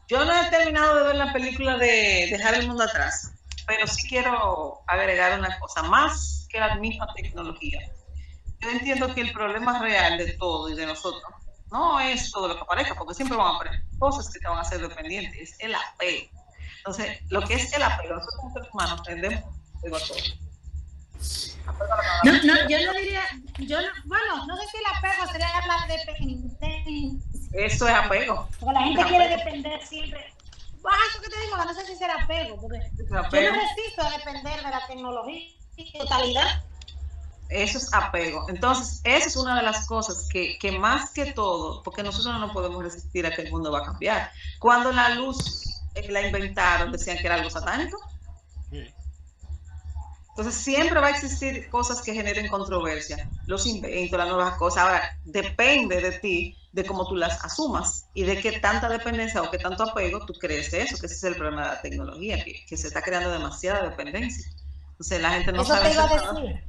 Yo no he terminado de ver la película de Dejar el Mundo Atrás, pero sí quiero agregar una cosa, más que la misma tecnología. Yo entiendo que el problema real de todo y de nosotros no es todo lo que aparezca, porque siempre van a aparecer cosas que te van a hacer dependientes, es el apego. Entonces, lo que es el apego, nosotros como seres humanos tendemos apego a todo. Apego a No, la no, yo no diría, yo no, bueno, no sé si el apego sería la dependencia, eso es apego. porque la Es gente quiere apego. depender siempre. Bueno, eso que te digo, no sé si será apego, porque Es yo me apego. resisto a depender de la tecnología en totalidad. Eso es apego. Entonces, esa es una de las cosas que más que todo, porque nosotros no nos podemos resistir a que el mundo va a cambiar. Cuando la luz la inventaron, decían que era algo satánico. Sí. Entonces, siempre va a existir cosas que generen controversia. Los inventos, las nuevas cosas. Ahora, depende de ti, de cómo tú las asumas y de qué tanta dependencia o qué tanto apego tú crees de eso, que ese es el problema de la tecnología, que se está creando demasiada dependencia. Entonces, la gente no Eso sabe te iba hacer a nada. decir.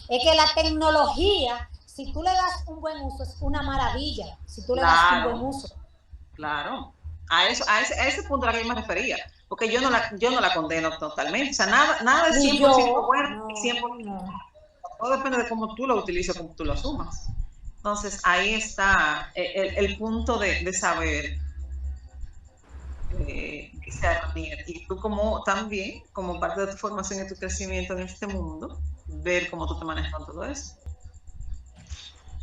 Es que la tecnología, si tú le das un buen uso, es una maravilla. Si tú le das un buen Claro. uso. Claro, a ese punto a la que yo me refería, porque yo no la condeno totalmente, o sea, nada es Ni 100% yo. bueno y No, 100% no. todo depende de cómo tú lo utilices, cómo tú lo asumas. Entonces, ahí está el punto de saber discernir, y tú como también, como parte de tu formación y tu crecimiento en este mundo, ver cómo tú te manejas con todo eso.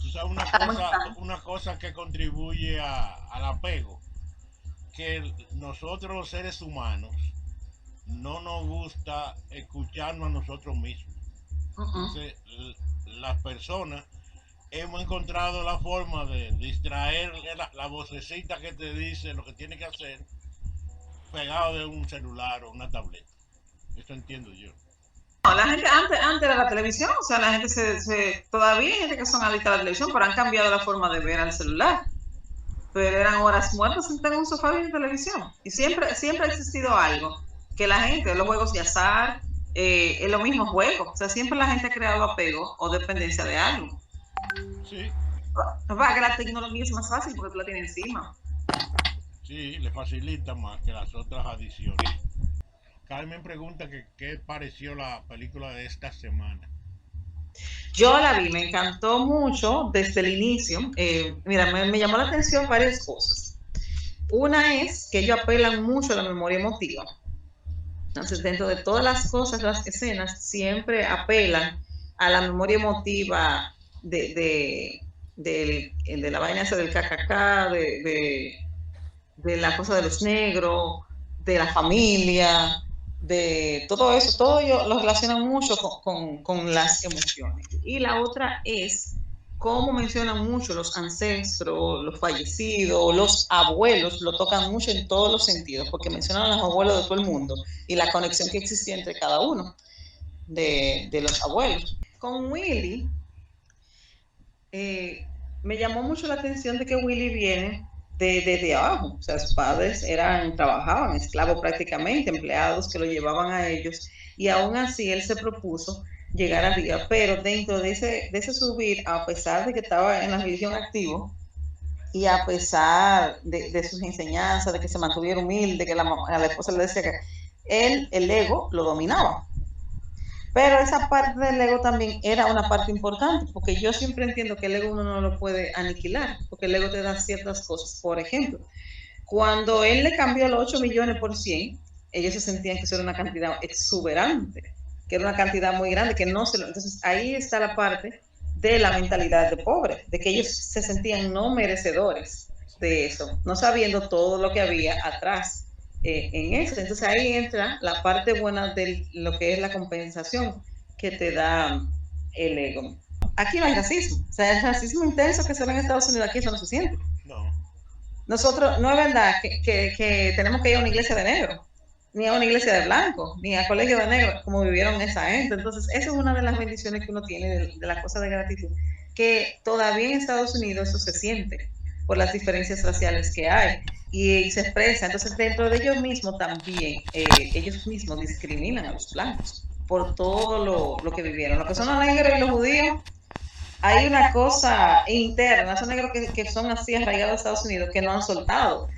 Tú sabes ¿Cómo está? una cosa que contribuye al apego, que nosotros los seres humanos no nos gusta escucharnos a nosotros mismos. Uh -uh. Entonces, las personas hemos encontrado la forma de distraer la vocecita que te dice lo que tiene que hacer pegado de un celular o una tableta. Eso entiendo yo. No, la gente antes era la televisión, o sea, la gente todavía hay gente que son adictas a la televisión, pero han cambiado la forma de ver al celular. Pero eran horas muertas sentadas en un sofá viendo televisión. Y siempre ha existido algo, que la gente, los juegos de azar, es lo mismo juego. O sea, siempre la gente ha creado apego o dependencia de algo. Sí, Para que la tecnología es más fácil porque tú la tienes encima. sí, le facilita más que las otras adiciones. Carmen pregunta que qué pareció la película de esta semana. Yo la vi, me encantó mucho desde el inicio. Mira, me llamó la atención varias cosas. Una es que ellos apelan mucho a la memoria emotiva. Entonces, dentro de todas las cosas, las escenas siempre apelan a la memoria emotiva de la vaina esa del KKK, de la cosa de los negros, de la familia, de todo eso. Todo ello lo relacionan mucho con las emociones. Y la otra es cómo mencionan mucho los ancestros, los fallecidos, los abuelos, lo tocan mucho en todos los sentidos, porque mencionan a los abuelos de todo el mundo y la conexión que existía entre cada uno de los abuelos. Con Willy, eh, me llamó mucho la atención de que Willy viene de abajo, o sea, sus padres trabajaban, esclavos prácticamente, empleados que lo llevaban a ellos, y aún así él se propuso llegar arriba, pero dentro de ese subir, a pesar de que estaba en la religión activo, y a pesar de sus enseñanzas, de que se mantuviera humilde, que a la esposa le decía que el ego lo dominaba. Pero esa parte del ego también era una parte importante, porque yo siempre entiendo que el ego uno no lo puede aniquilar, porque el ego te da ciertas cosas. Por ejemplo, cuando él le cambió los 8 millones por 100, ellos se sentían que eso era una cantidad exuberante, que era una cantidad muy grande, que no se lo... Entonces ahí está la parte de la mentalidad de pobre, de que ellos se sentían no merecedores de eso, no sabiendo todo lo que había atrás en eso. Entonces ahí entra la parte buena de lo que es la compensación que te da el ego. Aquí no hay racismo, o sea, el racismo intenso que se ve en Estados Unidos, aquí eso no se siente. No. Nosotros, no es verdad que tenemos que ir a una iglesia de negro, ni a una iglesia de blanco, ni a colegio de negro, como vivieron esa gente. Entonces, esa es una de las bendiciones que uno tiene de la cosa de gratitud, que todavía en Estados Unidos eso se siente por las diferencias raciales que hay y se expresa. Entonces, dentro de ellos mismos también, ellos mismos discriminan a los blancos por todo lo que vivieron. Lo que son los negros y los judíos, hay una cosa interna, esos negros que son así arraigados a Estados Unidos, que no han soltado.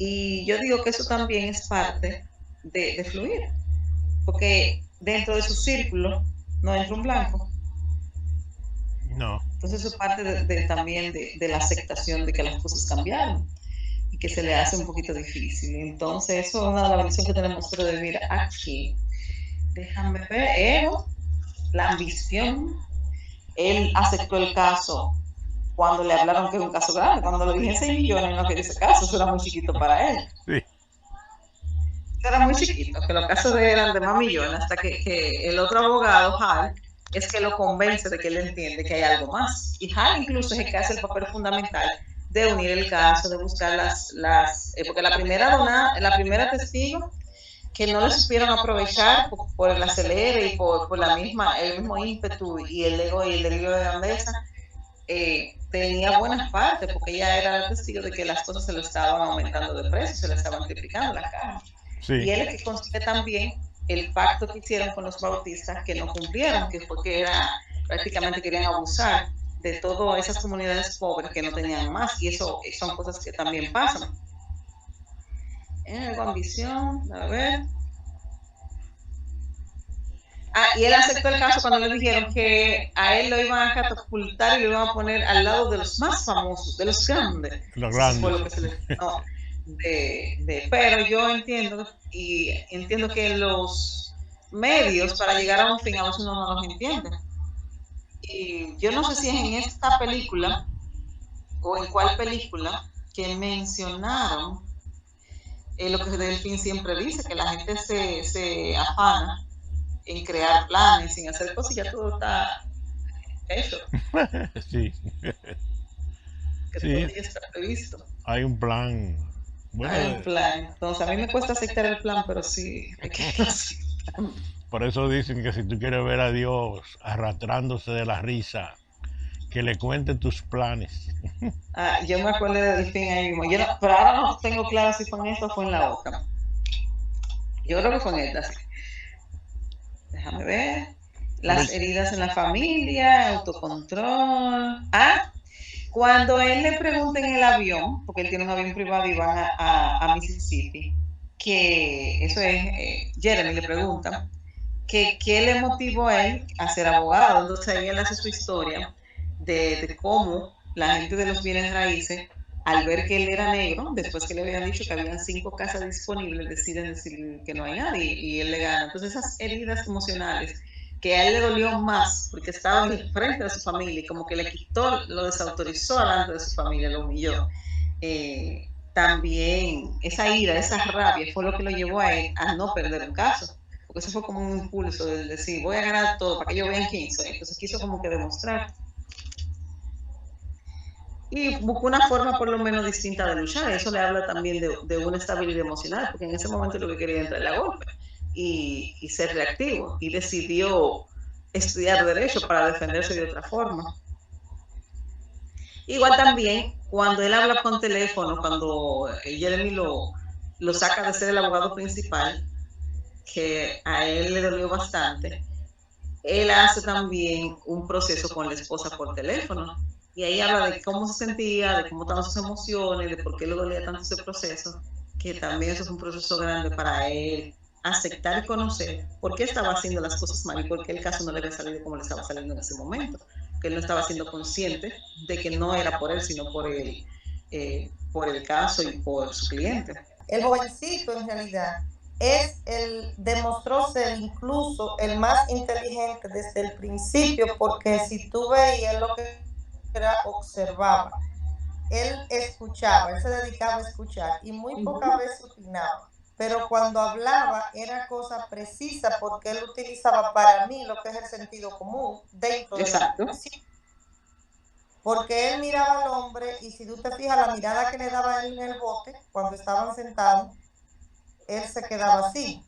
Y yo digo que eso también es parte de fluir, porque dentro de su círculo no entra un blanco. No. Entonces eso es parte también de la aceptación de que las cosas cambiaron y que se le hace un poquito difícil. Entonces eso es una de las bendiciones que tenemos que vivir aquí. Déjame ver, la ambición. Él aceptó el caso cuando le hablaron que era un caso grande. Cuando le dije 6 millones, no quería ese caso, eso era muy chiquito para él. Sí. Eso era muy chiquito, que los casos de él eran de más millones, hasta que el otro abogado, Hal, es que lo convence de que él entiende que hay algo más. Y Hal incluso es el que hace el papel fundamental de unir el caso, de buscar porque la primera testigo que no le supieron aprovechar por el acelere y por el mismo ímpetu y el ego y el delirio de grandeza, tenía buenas partes, porque ella era la testigo de que las cosas se le estaban aumentando de precio, se le estaban triplicando las cajas. Sí. Y él es que consigue también el pacto que hicieron con los bautistas, que no cumplieron, que fue que prácticamente querían abusar de todas esas comunidades pobres que no tenían más, y eso son cosas que también pasan. Con ambición, a ver. Y él aceptó el caso cuando le dijeron que a él lo iban a catapultar y lo iban a poner al lado de los más famosos, de los grandes. Los grandes. Eso fue lo que se le pero yo entiendo que los medios para llegar a un fin a veces uno no los entiende. Y yo no sé si es en esta película o en cuál película que mencionaron lo que Delfín siempre dice, que la gente se afana en crear planes, sin hacer cosas, y ya todo está hecho. Sí. Que todo ya está previsto. Hay un plan. Bueno, hay un plan. Entonces, a mí me cuesta aceptar el plan, pero sí, hay que aceptar. Por eso dicen que si tú quieres ver a Dios arrastrándose de la risa, que le cuente tus planes. Yo me acuerdo de Delfín ahí mismo. Pero ahora no tengo claro si fue en esta o fue en la otra. Yo creo que fue en esta, sí. Déjame ver. Las heridas en la familia, autocontrol. Cuando él le pregunta en el avión, porque él tiene un avión privado y van a Mississippi, que eso es, Jeremy le pregunta, que qué le motivó a él a ser abogado. Entonces ahí él hace su historia de cómo la gente de los bienes raíces, al ver que él era negro, después que le habían dicho que habían 5 casas disponibles, deciden decir que no hay nadie y él le gana. Entonces esas heridas emocionales que a él le dolió más porque estaba en el frente de su familia y como que le quitó, lo desautorizó delante de su familia, lo humilló. También esa ira, esa rabia fue lo que lo llevó a él a no perder un caso, porque eso fue como un impulso de decir, voy a ganar todo para que ellos vean quién soy. Entonces quiso como que demostrar. Y buscó una forma por lo menos distinta de luchar. Eso le habla también de una estabilidad emocional, porque en ese momento lo que quería entrar a golpe y ser reactivo. Y decidió estudiar Derecho para defenderse de otra forma. Igual también, cuando él habla por teléfono, cuando Jeremy lo saca de ser el abogado principal, que a él le dolió bastante, él hace también un proceso con la esposa por teléfono. Y ahí habla de cómo se sentía, de cómo estaban sus emociones, de por qué le dolía tanto ese proceso, que también eso es un proceso grande para él, aceptar y conocer por qué estaba haciendo las cosas mal y por qué el caso no le había salido como le estaba saliendo en ese momento, que él no estaba siendo consciente de que no era por él, sino por el caso y por su cliente. El jovencito en realidad demostró ser incluso el más inteligente desde el principio, porque si tú veías lo que observaba, él escuchaba, él se dedicaba a escuchar y muy pocas veces opinaba, pero cuando hablaba era cosa precisa porque él utilizaba para mí lo que es el sentido común dentro de la situación, porque él miraba al hombre y si tú te fijas la mirada que le daba él en el bote cuando estaban sentados, él se quedaba así,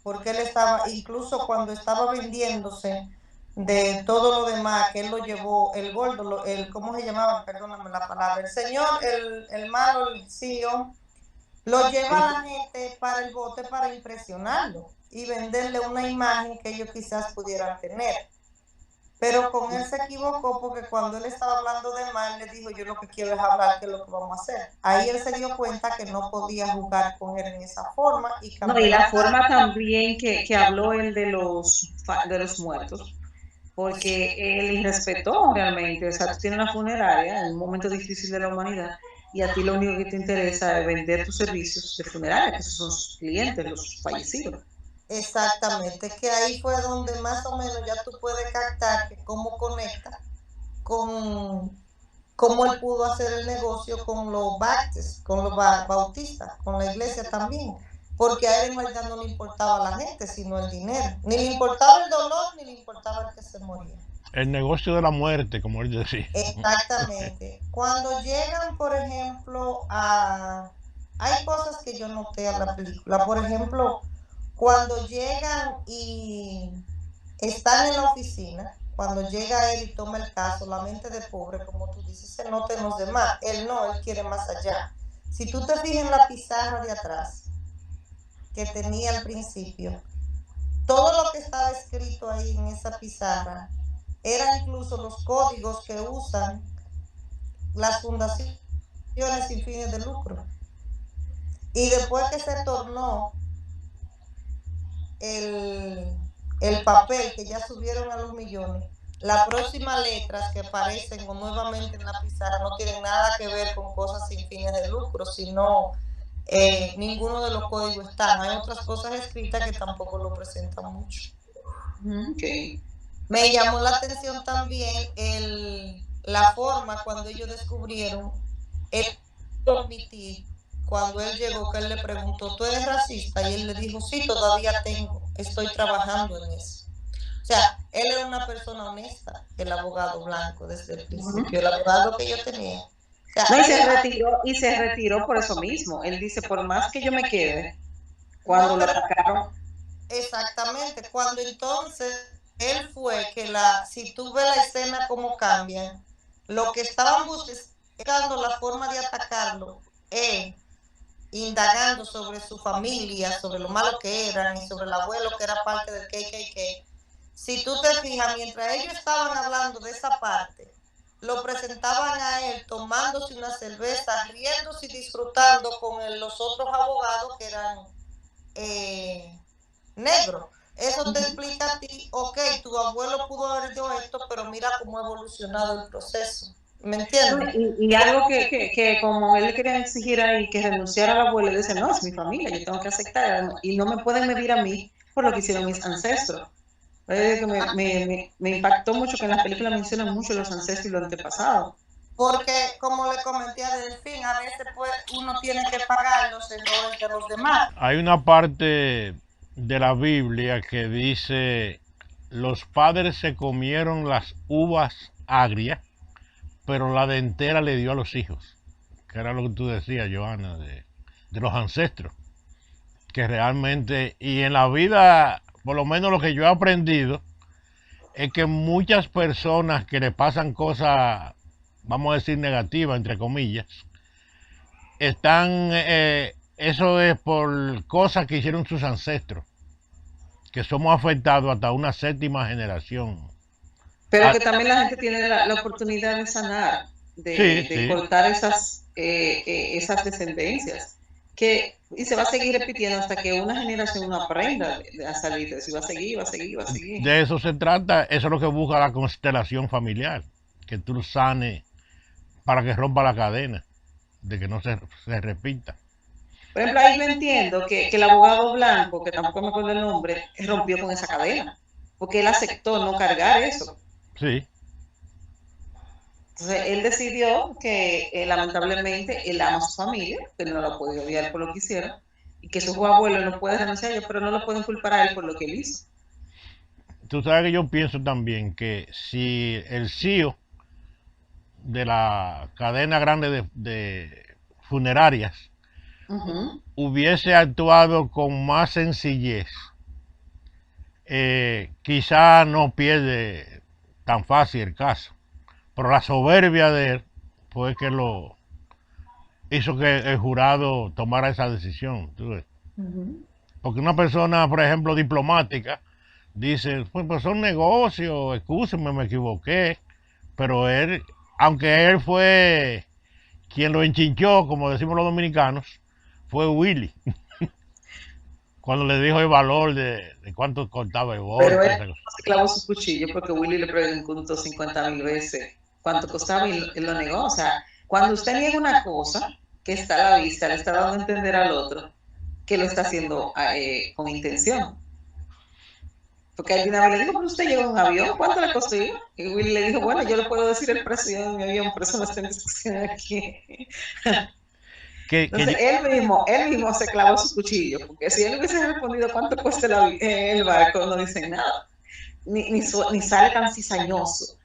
porque él estaba, incluso cuando estaba vendiéndose de todo lo demás, que él lo llevó, el gordo, ¿cómo se llamaba? Perdóname la palabra, el señor, el malo, el CEO, lo lleva a la gente para el bote para impresionarlo y venderle una imagen que ellos quizás pudieran tener. Pero con él se equivocó porque cuando él estaba hablando de mal, le dijo, yo lo que quiero es hablar, qué es lo que vamos a hacer. Ahí él se dio cuenta que no podía jugar con él en esa forma y No, cambió y la la forma también que habló él de los muertos, porque él irrespetó realmente, o sea, tú tienes una funeraria en un momento difícil de la humanidad y a ti lo único que te interesa es vender tus servicios de funeraria, que esos son sus clientes, los fallecidos. Exactamente, que ahí fue donde más o menos ya tú puedes captar que cómo conecta con cómo él pudo hacer el negocio con los baptistas, con los bautistas, con la iglesia también. Porque a él en realidad no le importaba la gente, sino el dinero. Ni le importaba el dolor, ni le importaba el que se moría. El negocio de la muerte, como él decía. Exactamente. Cuando llegan, por ejemplo, a... Hay cosas que yo noté a la película. Por ejemplo, cuando llegan y están en la oficina, cuando llega él y toma el caso, la mente de pobre, como tú dices, se nota en los demás. Él no, él quiere más allá. Si tú te fijas en la pizarra de atrás, que tenía al principio, todo lo que estaba escrito ahí en esa pizarra eran incluso los códigos que usan las fundaciones sin fines de lucro. Y después que se tornó el papel, que ya subieron a los millones, las próximas letras que aparecen nuevamente en la pizarra no tienen nada que ver con cosas sin fines de lucro, sino ninguno de los códigos están. Hay otras cosas escritas que tampoco lo presentan mucho. Okay. Me llamó la atención también la forma cuando ellos descubrieron el permitir. Cuando él llegó, que él le preguntó, ¿tú eres racista? Y él le dijo, sí, todavía tengo, estoy trabajando en eso. O sea, él era una persona honesta, el abogado blanco desde el principio, el abogado que yo tenía. O sea, No, y se retiró por eso mismo. Él dice, por más que yo me quede, cuando lo atacaron. Exactamente, cuando entonces él fue que si tú ves la escena como cambian, lo que estaban buscando la forma de atacarlo, indagando sobre su familia, sobre lo malo que eran y sobre el abuelo que era parte del KKK. Si tú te fijas, mientras ellos estaban hablando de esa parte, lo presentaban a él tomándose una cerveza, riéndose y disfrutando con los otros abogados que eran negros. Eso te explica a ti, ok, tu abuelo pudo haber hecho esto, pero mira cómo ha evolucionado el proceso. ¿Me entiendes? Y algo que como él le quería exigir ahí que renunciara al abuelo, dice, no, es mi familia, yo tengo que aceptar, y no me pueden medir a mí por lo que hicieron mis ancestros. Me impactó mucho que en las películas mencionan mucho los ancestros y los antepasados. Porque, como le comenté a Delfín, a veces pues, uno tiene que pagar los errores de los demás. Hay una parte de la Biblia que dice, los padres se comieron las uvas agrias, pero la dentera le dio a los hijos, que era lo que tú decías, Johanna, de los ancestros, que realmente, y en la vida, por lo menos lo que yo he aprendido, es que muchas personas que le pasan cosas, vamos a decir negativas, entre comillas, están, eso es por cosas que hicieron sus ancestros, que somos afectados hasta una séptima generación. Pero que también la gente tiene la oportunidad de sanar, de cortar esas descendencias. Y se va a seguir repitiendo hasta que una generación no aprenda a salir de eso. Y va a seguir, va a seguir, va a seguir. De eso se trata, eso es lo que busca la constelación familiar, que tú sanes para que rompa la cadena, de que no se repita. Por ejemplo, ahí yo entiendo que el abogado blanco, que tampoco me acuerdo el nombre, rompió con esa cadena, porque él aceptó no cargar eso. Sí. Entonces, él decidió que lamentablemente él ama a su familia, que no lo puede odiar por lo que hicieron, y que su abuelo no puede renunciar a ellos, pero no lo pueden culpar a él por lo que él hizo. Tú sabes que yo pienso también que si el CEO de la cadena grande de funerarias hubiese actuado con más sencillez, quizá no pierde tan fácil el caso. Pero la soberbia de él fue que lo hizo que el jurado tomara esa decisión. ¿Tú ves? Porque una persona, por ejemplo, diplomática, dice, pues son negocios, excúsenme, me equivoqué, pero él, aunque él fue quien lo enchinchó, como decimos los dominicanos, fue Willy, cuando le dijo el valor de cuánto cortaba el Pero golpe. él se clavó su cuchillo porque Willy le preguntó 50.000 veces cuánto costaba y él lo negó. O sea, cuando usted niega una cosa que está a la vista, le está dando a entender al otro que lo está haciendo con intención. Porque alguien le dijo, pero usted llegó en un avión, ¿cuánto le costó? Y Willy le dijo, bueno, yo le puedo decir el precio de mi avión, por eso no está en discusión aquí. Entonces, él mismo se clavó su cuchillo, porque si él hubiese respondido cuánto cuesta el barco, no dicen nada. Ni sale tan cizañoso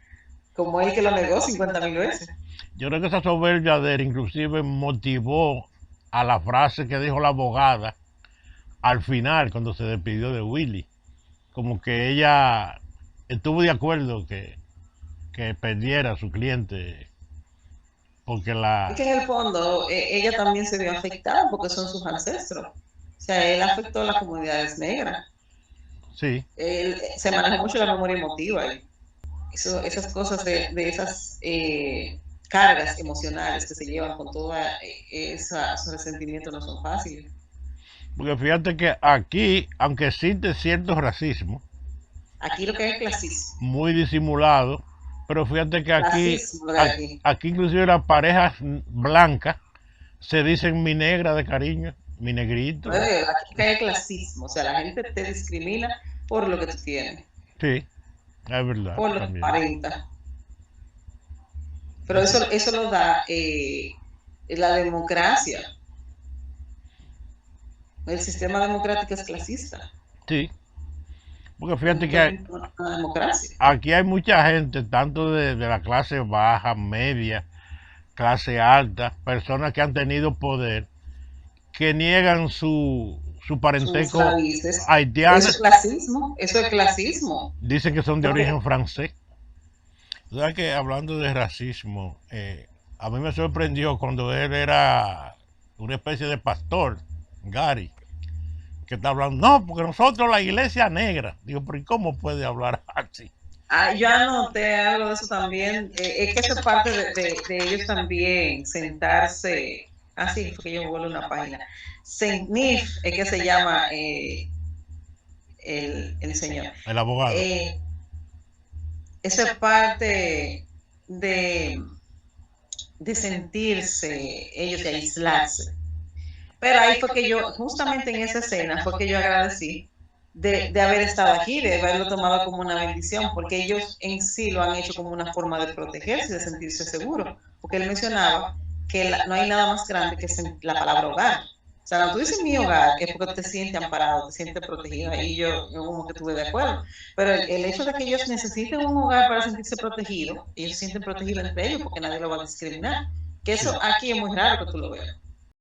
como él que lo negó 50.000 veces. Yo creo que esa soberbia de él inclusive motivó a la frase que dijo la abogada al final, cuando se despidió de Willy. Como que ella estuvo de acuerdo que perdiera a su cliente, porque Es que en el fondo ella también se vio afectada porque son sus ancestros. O sea, él afectó a las comunidades negras. Sí. Él, se maneja mucho la memoria emotiva. Esas cosas de esas cargas emocionales que se llevan con todos esos resentimientos no son fáciles. Porque fíjate que aquí, aunque existe cierto racismo, aquí lo que es clasismo, muy disimulado, pero fíjate que aquí inclusive las parejas blancas se dicen mi negra de cariño, mi negrito. Aquí cae clasismo, o sea, la gente te discrimina por lo que tú tienes. Sí, es verdad. Por lo que aparenta. Pero eso lo da la democracia. El sistema democrático es clasista. Sí. Porque fíjate que aquí hay mucha gente, tanto de la clase baja, media, clase alta, personas que han tenido poder, que niegan su parentesco haitiano. Eso es clasismo, eso es clasismo. Dicen que son de origen francés. O sea que hablando de racismo, a mí me sorprendió cuando él era una especie de pastor, Gary, que está hablando, no, porque nosotros la iglesia negra. Digo, pero ¿y cómo puede hablar así? Yo anoté algo de eso también. Es que eso es parte de ellos también, sentarse. Así fue que yo vuelvo a una página. Saint Nif es que se llama el señor. El abogado. Eso es parte de sentirse ellos y aislarse. Pero ahí fue que yo, justamente en esa escena, fue que yo agradecí de haber estado aquí, de haberlo tomado como una bendición, porque ellos en sí lo han hecho como una forma de protegerse, de sentirse seguros, porque él mencionaba que no hay nada más grande que la palabra hogar. O sea, cuando tú dices mi hogar, es porque te sientes amparado, te sientes protegido, ahí yo como que estuve de acuerdo. Pero el hecho de que ellos necesiten un hogar para sentirse protegidos, ellos se sienten protegidos entre ellos porque nadie lo va a discriminar. Que eso aquí es muy raro que tú lo veas.